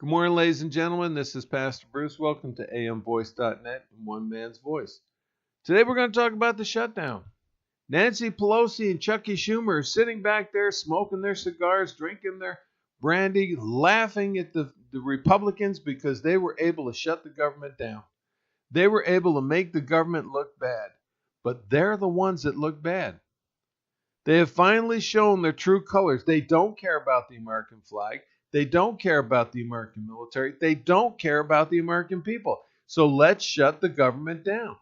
Good morning, ladies and gentlemen. This is Pastor Bruce. Welcome to amvoice.net and One Man's Voice. Today we're going to talk about the shutdown. Nancy Pelosi and Chucky Schumer are sitting back there smoking their cigars, drinking their brandy, laughing at the Republicans because they were able to shut the government down. They were able to make the government look bad. But they're the ones that look bad. They have finally shown their true colors. They don't care about the American flag. They don't care about the American military. They don't care about the American people. So let's shut the government down.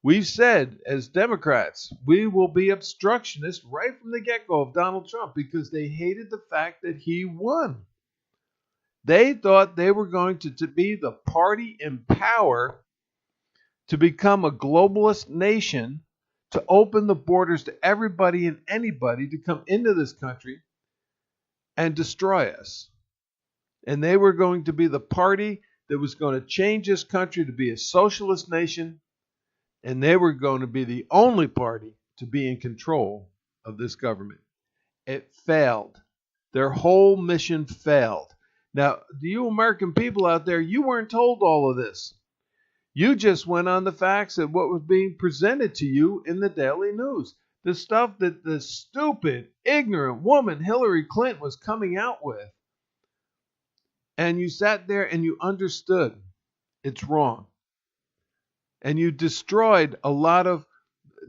We've said, as Democrats, we will be obstructionists right from the get-go of Donald Trump because they hated the fact that he won. They thought they were going to be the party in power to become a globalist nation, to open the borders to everybody and anybody to come into this country and destroy us. And they were going to be the party that was going to change this country to be a socialist nation, and they were going to be the only party to be in control of this government. It failed. Their whole mission failed. Now, you American people out there, you weren't told all of this. You just went on the facts of what was being presented to you in the daily news. The stuff that the stupid, ignorant woman Hillary Clinton was coming out with. And you sat there and you understood it's wrong. And you destroyed a lot of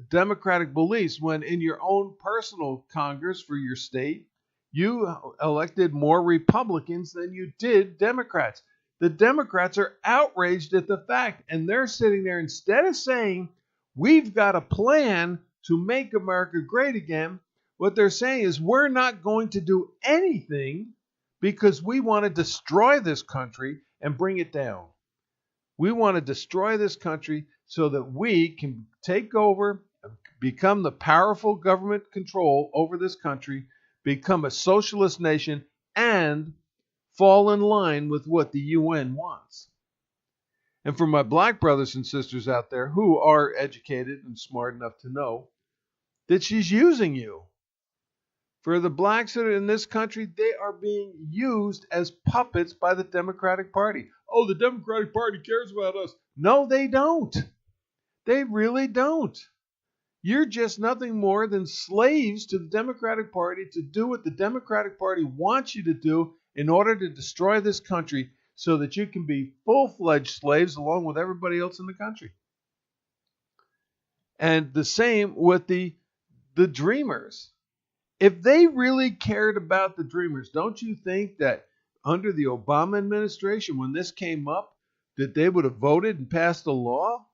democratic beliefs when in your own personal Congress for your state, you elected more Republicans than you did Democrats. The Democrats are outraged at the fact, and they're sitting there instead of saying, we've got a plan to make America great again, what they're saying is we're not going to do anything because we want to destroy this country and bring it down. We want to destroy this country so that we can take over, become the powerful government control over this country, become a socialist nation, and fall in line with what the UN wants. And for my black brothers and sisters out there who are educated and smart enough to know that she's using you. For the blacks that are in this country, they are being used as puppets by the Democratic Party. Oh, the Democratic Party cares about us. No, they don't. They really don't. You're just nothing more than slaves to the Democratic Party to do what the Democratic Party wants you to do in order to destroy this country so that you can be full-fledged slaves along with everybody else in the country. And the same with the Dreamers. If they really cared about the Dreamers, don't you think that under the Obama administration, when this came up, that they would have voted and passed a law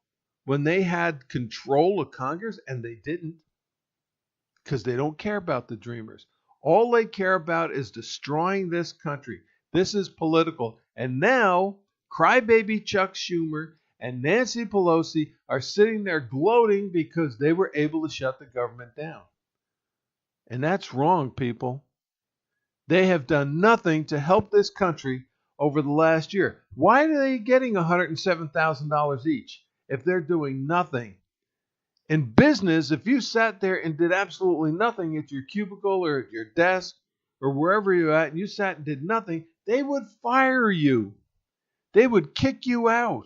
when they had control of Congress? And they didn't, because they don't care about the Dreamers. All they care about is destroying this country. This is political. And now, crybaby Chuck Schumer and Nancy Pelosi are sitting there gloating because they were able to shut the government down. And that's wrong, people. They have done nothing to help this country over the last year. Why are they getting $107,000 each if they're doing nothing? In business, if you sat there and did absolutely nothing at your cubicle or at your desk or wherever you're at, and you sat and did nothing, they would fire you. They would kick you out.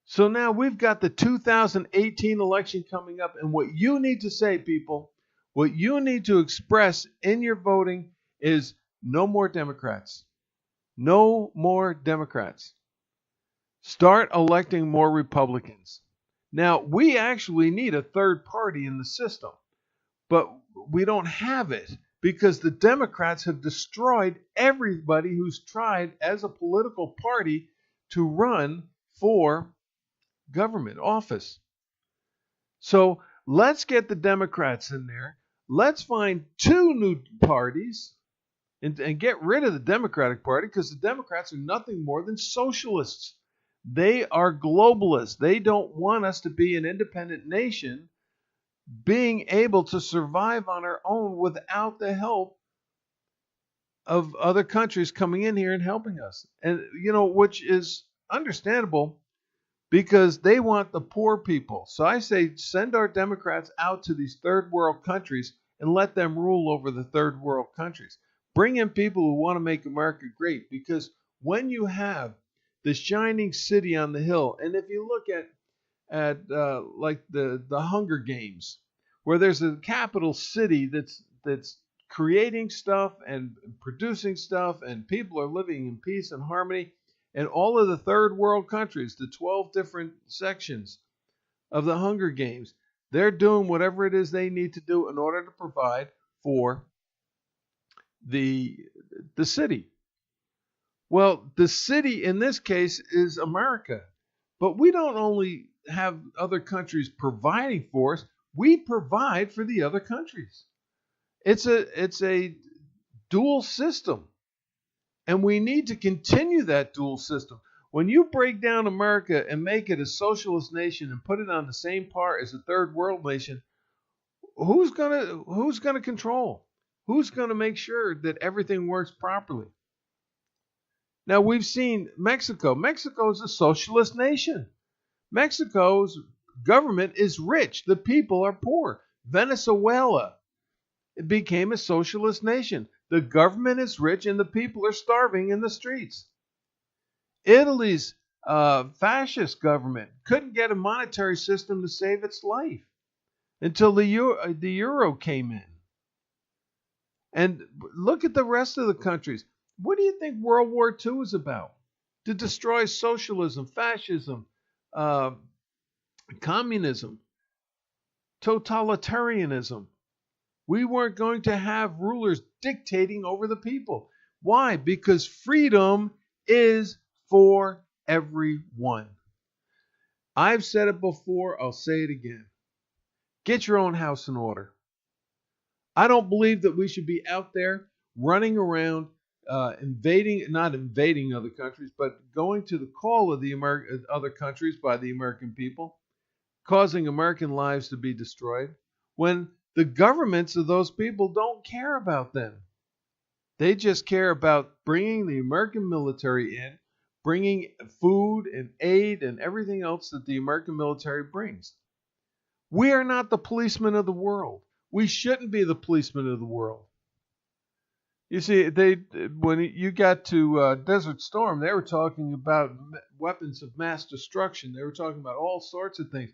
So now we've got the 2018 election coming up, and what you need to say, people, what you need to express in your voting is no more Democrats. No more Democrats. Start electing more Republicans. Now, we actually need a third party in the system, but we don't have it because the Democrats have destroyed everybody who's tried as a political party to run for government office. So let's get the Democrats in there. Let's find two new parties and get rid of the Democratic Party because the Democrats are nothing more than socialists. They are globalists. They don't want us to be an independent nation being able to survive on our own without the help of other countries coming in here and helping us. And, which is understandable because they want the poor people. So I say send our Democrats out to these third world countries and let them rule over the third world countries. Bring in people who want to make America great because when you have the shining city on the hill, and if you look at like the Hunger Games, where there's a capital city that's creating stuff and producing stuff, and people are living in peace and harmony, and all of the third world countries, the 12 different sections of the Hunger Games, they're doing whatever it is they need to do in order to provide for the city. Well, the city in this case is America. But we don't only have other countries providing for us, we provide for the other countries. It's a dual system. And we need to continue that dual system. When you break down America and make it a socialist nation and put it on the same par as a third world nation, who's gonna control? Who's gonna make sure that everything works properly? Now, we've seen Mexico. Mexico is a socialist nation. Mexico's government is rich. The people are poor. Venezuela, it became a socialist nation. The government is rich and the people are starving in the streets. Italy's fascist government couldn't get a monetary system to save its life until the euro came in. And look at the rest of the countries. What do you think World War II was about? To destroy socialism, fascism, communism, totalitarianism. We weren't going to have rulers dictating over the people. Why? Because freedom is for everyone. I've said it before, I'll say it again. Get your own house in order. I don't believe that we should be out there running around not invading other countries, but going to the call of the other countries by the American people, causing American lives to be destroyed, when the governments of those people don't care about them. They just care about bringing the American military in, bringing food and aid and everything else that the American military brings. We are not the policemen of the world. We shouldn't be the policemen of the world. You see, when you got to Desert Storm, they were talking about weapons of mass destruction. They were talking about all sorts of things.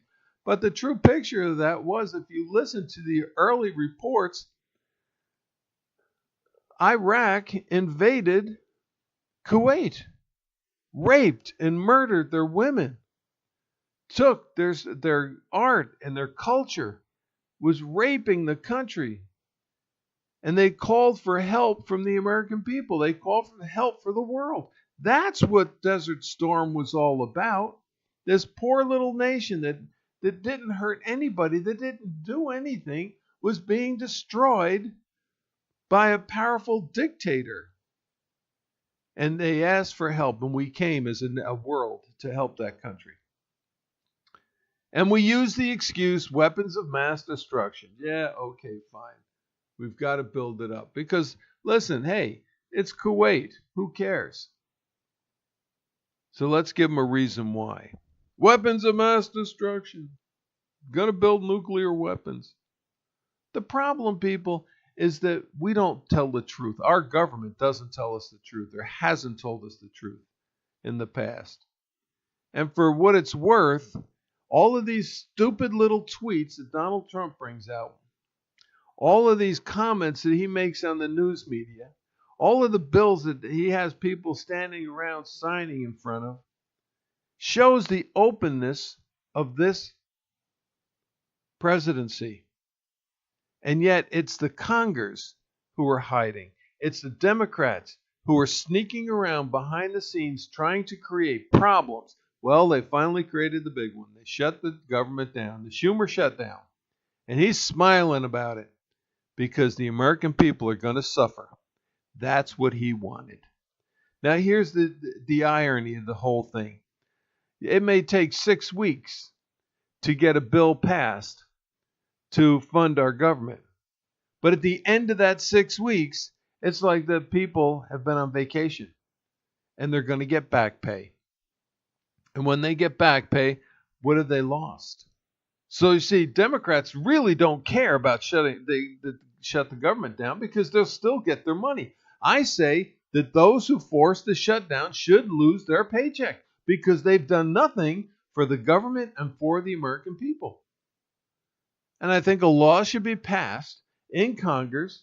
But the true picture of that was, if you listen to the early reports, Iraq invaded Kuwait, raped and murdered their women, took their art and their culture, was raping the country. And they called for help from the American people. They called for help for the world. That's what Desert Storm was all about. This poor little nation that didn't hurt anybody, that didn't do anything, was being destroyed by a powerful dictator. And they asked for help, and we came as a world to help that country. And we used the excuse, weapons of mass destruction. Yeah, okay, fine. We've got to build it up. Because, listen, hey, it's Kuwait. Who cares? So let's give them a reason why. Weapons of mass destruction. Gonna build nuclear weapons. The problem, people, is that we don't tell the truth. Our government doesn't tell us the truth, or hasn't told us the truth in the past. And for what it's worth, all of these stupid little tweets that Donald Trump brings out, all of these comments that he makes on the news media, all of the bills that he has people standing around signing in front of, shows the openness of this presidency. And yet it's the Congress who are hiding. It's the Democrats who are sneaking around behind the scenes trying to create problems. Well, they finally created the big one. They shut the government down, the Schumer shutdown. And he's smiling about it because the American people are going to suffer. That's what he wanted. Now, here's the irony of the whole thing. It may take 6 weeks to get a bill passed to fund our government. But at the end of that 6 weeks, it's like the people have been on vacation and they're going to get back pay. And when they get back pay, what have they lost? So you see, Democrats really don't care about shut the government down because they'll still get their money. I say that those who forced the shutdown should lose their paycheck because they've done nothing for the government and for the American people. And I think a law should be passed in Congress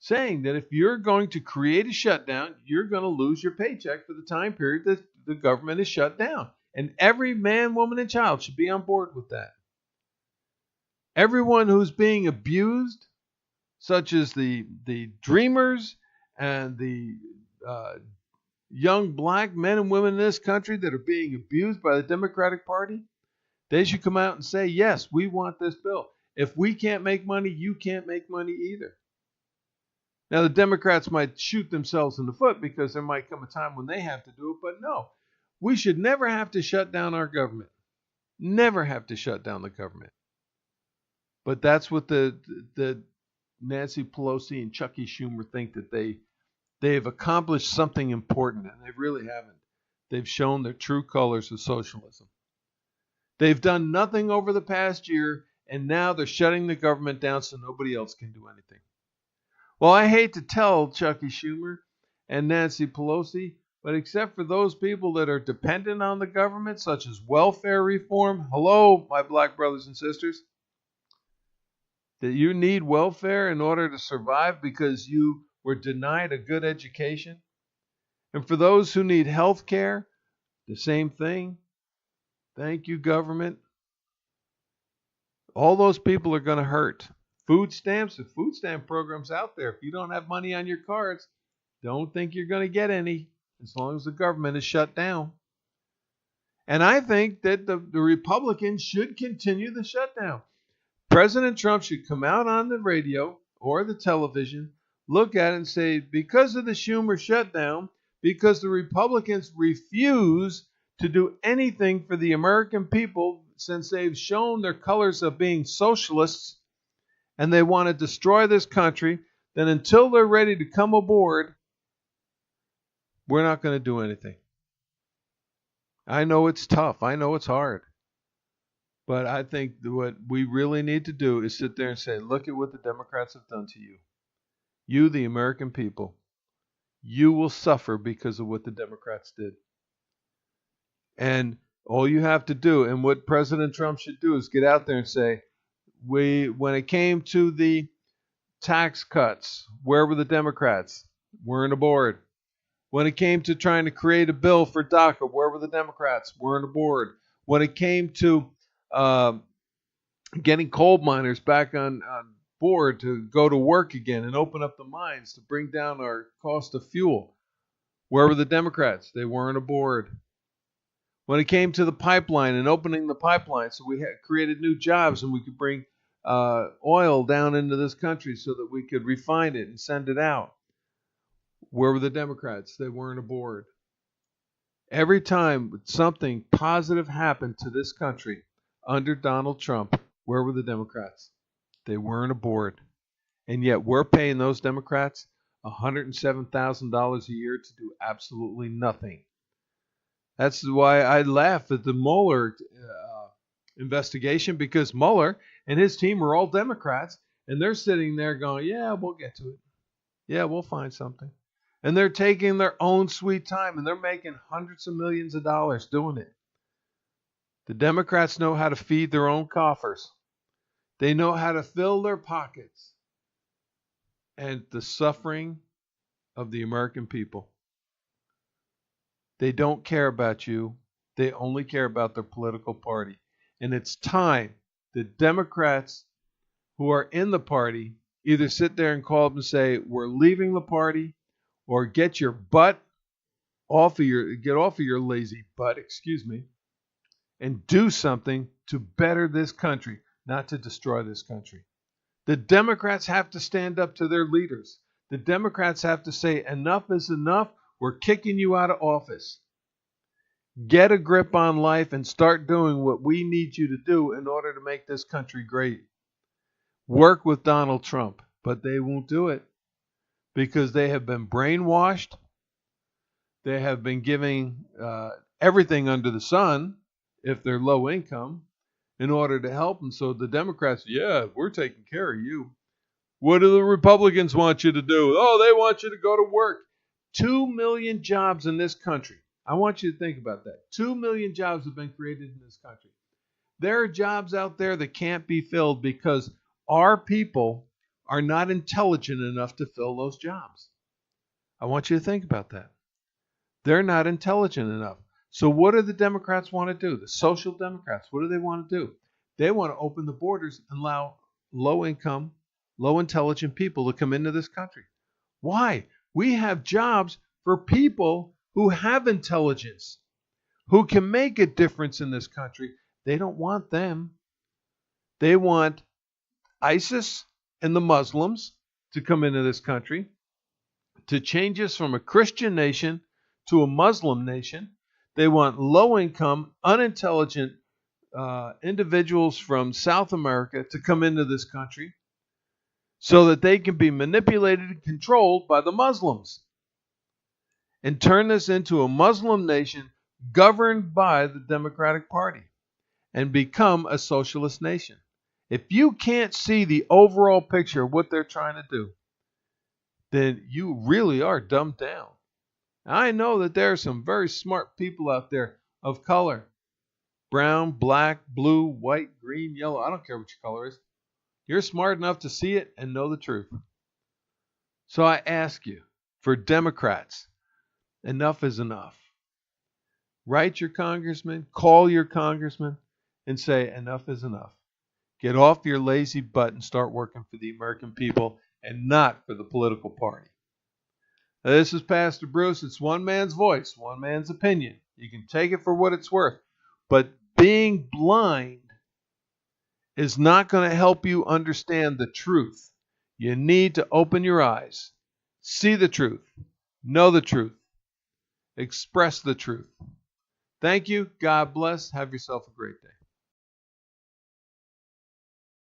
saying that if you're going to create a shutdown, you're going to lose your paycheck for the time period that the government is shut down. And every man, woman, and child should be on board with that. Everyone who's being abused, such as the dreamers and the young black men and women in this country that are being abused by the Democratic Party, they should come out and say, yes, we want this bill. If we can't make money, you can't make money either. Now, the Democrats might shoot themselves in the foot because there might come a time when they have to do it, but no, we should never have to shut down our government. Never have to shut down the government. But that's what the Nancy Pelosi and Chucky Schumer think, that they've accomplished something important, and they really haven't. They've shown their true colors of socialism. They've done nothing over the past year, and now they're shutting the government down so nobody else can do anything. Well, I hate to tell Chucky Schumer and Nancy Pelosi, but except for those people that are dependent on the government, such as welfare reform, hello, my black brothers and sisters, that you need welfare in order to survive because you were denied a good education. And for those who need health care, the same thing. Thank you, government. All those people are going to hurt. Food stamps, the food stamp program's out there. If you don't have money on your cards, don't think you're going to get any as long as the government is shut down. And I think that the Republicans should continue the shutdown. President Trump should come out on the radio or the television, look at it and say, because of the Schumer shutdown, because the Republicans refuse to do anything for the American people since they've shown their colors of being socialists and they want to destroy this country, then until they're ready to come aboard, we're not going to do anything. I know it's tough. I know it's hard. But I think what we really need to do is sit there and say, look at what the Democrats have done to you. You, the American people, you will suffer because of what the Democrats did. And all you have to do, and what President Trump should do, is get out there and say, when it came to the tax cuts, where were the Democrats? Weren't aboard. When it came to trying to create a bill for DACA, where were the Democrats? Weren't aboard. When it came to getting coal miners back on board to go to work again and open up the mines to bring down our cost of fuel, where were the Democrats? They weren't aboard. When it came to the pipeline and opening the pipeline so we created new jobs and we could bring oil down into this country so that we could refine it and send it out, where were the Democrats? They weren't aboard. Every time something positive happened to this country under Donald Trump, where were the Democrats? They weren't aboard. And yet we're paying those Democrats $107,000 a year to do absolutely nothing. That's why I laugh at the Mueller investigation, because Mueller and his team are all Democrats, and they're sitting there going, yeah, we'll get to it. Yeah, we'll find something. And they're taking their own sweet time, and they're making hundreds of millions of dollars doing it. The Democrats know how to feed their own coffers. They know how to fill their pockets. And the suffering of the American people. They don't care about you. They only care about their political party. And it's time that Democrats who are in the party either sit there and call up and say, we're leaving the party, or get your butt off of your lazy butt, and do something to better this country, not to destroy this country. The Democrats have to stand up to their leaders. The Democrats have to say, enough is enough. We're kicking you out of office. Get a grip on life and start doing what we need you to do in order to make this country great. Work with Donald Trump, but they won't do it because they have been brainwashed. They have been giving everything under the sun, if they're low income, in order to help them. So the Democrats, yeah, we're taking care of you. What do the Republicans want you to do? Oh, they want you to go to work. 2 million jobs in this country. I want you to think about that. 2 million jobs have been created in this country. There are jobs out there that can't be filled because our people are not intelligent enough to fill those jobs. I want you to think about that. They're not intelligent enough. So what do the Democrats want to do? The social Democrats, what do they want to do? They want to open the borders and allow low-income, low-intelligent people to come into this country. Why? We have jobs for people who have intelligence, who can make a difference in this country. They don't want them. They want ISIS and the Muslims to come into this country, to change us from a Christian nation to a Muslim nation. They want low-income, unintelligent individuals from South America to come into this country so that they can be manipulated and controlled by the Muslims and turn this into a Muslim nation governed by the Democratic Party and become a socialist nation. If you can't see the overall picture of what they're trying to do, then you really are dumbed down. I know that there are some very smart people out there of color. Brown, black, blue, white, green, yellow. I don't care what your color is. You're smart enough to see it and know the truth. So I ask you, for Democrats, enough is enough. Write your congressman, call your congressman, and say enough is enough. Get off your lazy butt and start working for the American people and not for the political party. Now, this is Pastor Bruce. It's one man's voice, one man's opinion. You can take it for what it's worth. But being blind is not going to help you understand the truth. You need to open your eyes, see the truth, know the truth, express the truth. Thank you. God bless. Have yourself a great day.